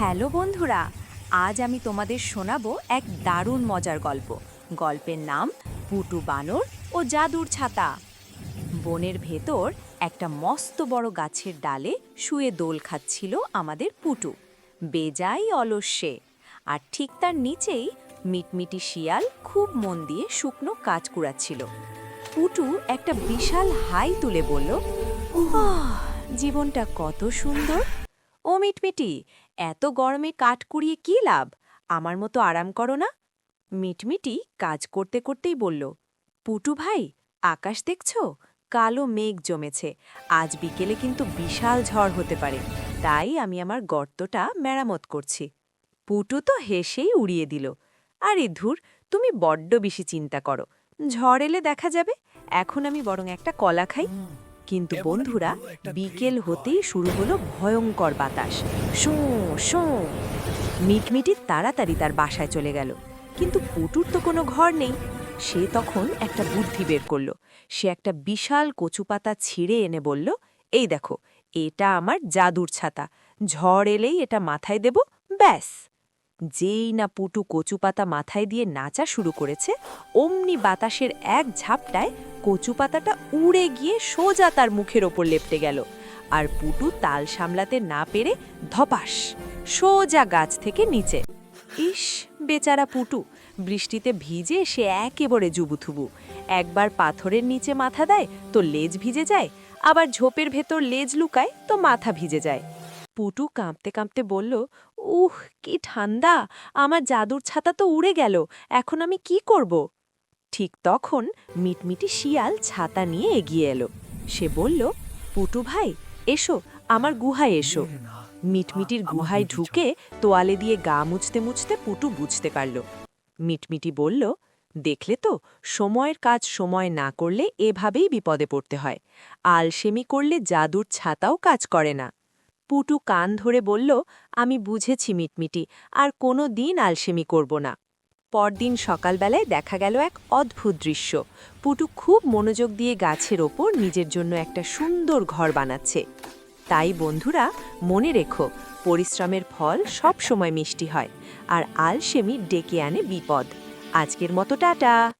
Hello বন্ধুরা, আজ আমি তোমাদের শোনাবো এক দারুণ মজার গল্প। গল্পের নাম পুটু বানর ও জাদুর ছাতা। বনের ভেতর একটা মস্ত বড় গাছের ডালে শুয়ে দোল খাচ্ছিল আমাদের পুটু, বেজাই অলস্যে। আর ঠিক তার নিচেই মিটমিটি শিয়াল খুব মন দিয়ে শুকনো কাজ কুড়াচ্ছিল। পুটু একটা বিশাল হাই তুলে বলল, "আহ, জীবনটা কত সুন্দর! ও মিটমিটি, এত গরমে কাঠ কুড়িয়ে কী লাভ? আমার মতো আরাম করো না?" মিটমিটি কাজ করতে করতেই বলল, "পুটু ভাই, আকাশ দেখছো? কালো মেঘ জমেছে। আজ বিকেলে কিন্তু বিশাল ঝড় হতে পারে। তাই আমি আমার গর্তটা মেরামত করছি।" পুটু তো হেসেই উড়িয়ে দিল, "আরে ধুর, তুমি বড্ড বেশি চিন্তা করো। ঝড় এলে দেখা যাবে। এখন আমি বরং একটা কলা খাই।" কিন্তু বন্ধুরা, বিকেল হতেই শুরু হলো ভয়ঙ্কর বাতাস। শোঁ শোঁ। মিটমিটি তাড়াতাড়ি তার বাসায় চলে গেল, কিন্তু পুটুর তো কোনো ঘর নেই। সে তখন একটা বুদ্ধি বের করল। সে একটা বিশাল কচুপাতা ছিঁড়ে এনে বলল, "এই দেখো, এটা আমার জাদুর ছাতা। ঝড় এলেই এটা মাথায় দেব, ব্যাস।" যেই না পুটু কচুপাতা মাথায় দিয়ে নাচা শুরু করেছে, অমনি বাতাসের এক ঝাপটায় কচুপাতাটা উড়ে গিয়ে সোজা তার মুখের ওপর লেপটে গেল। আর পুটু তাল সামলাতে না পেরে ধপাস সোজা গাছ থেকে নিচে। ইস, বেচারা পুটু, বৃষ্টিতে ভিজে সে একেবারে জুবুথুবু। একবার পাথরের নিচে মাথা দেয় তো লেজ ভিজে যায়, আবার ঝোপের ভেতর লেজ লুকায় তো মাথা ভিজে যায়। পুটু কাঁপতে কাঁপতে বলল, "উহ, কি ঠান্ডা! আমার জাদুর ছাতা তো উড়ে গেল। এখন আমি কি করব?" ঠিক তখন মিটমিটি শিয়াল ছাতা নিয়ে এগিয়ে এলো। সে বলল, "পুটু ভাই, এসো, আমার গুহায় এসো।" মিটমিটির গুহায় ঢুকে তোয়ালে দিয়ে গা মুছতে মুছতে পুটু বুঝতে পারল। মিটমিটি বলল, "দেখলে তো, সময়ের কাজ সময় না করলে এভাবেই বিপদে পড়তে হয়। আলসেমি করলে জাদুর ছাতাও কাজ করে না।" পুটু কান ধরে বলল, "আমি বুঝেছি মিটমিটি, আর কোনো দিন আলসেমি করব না।" পরদিন সকালবেলায় দেখা গেল এক অদ্ভুত দৃশ্য। পুটু খুব মনোযোগ দিয়ে গাছের ওপর নিজের জন্য একটা সুন্দর ঘর বানাচ্ছে। তাই বন্ধুরা, মনে রেখো, পরিশ্রমের ফল সব সময় মিষ্টি হয়, আর আলসেমি ডেকে আনে বিপদ। আজকের মতো টাটা।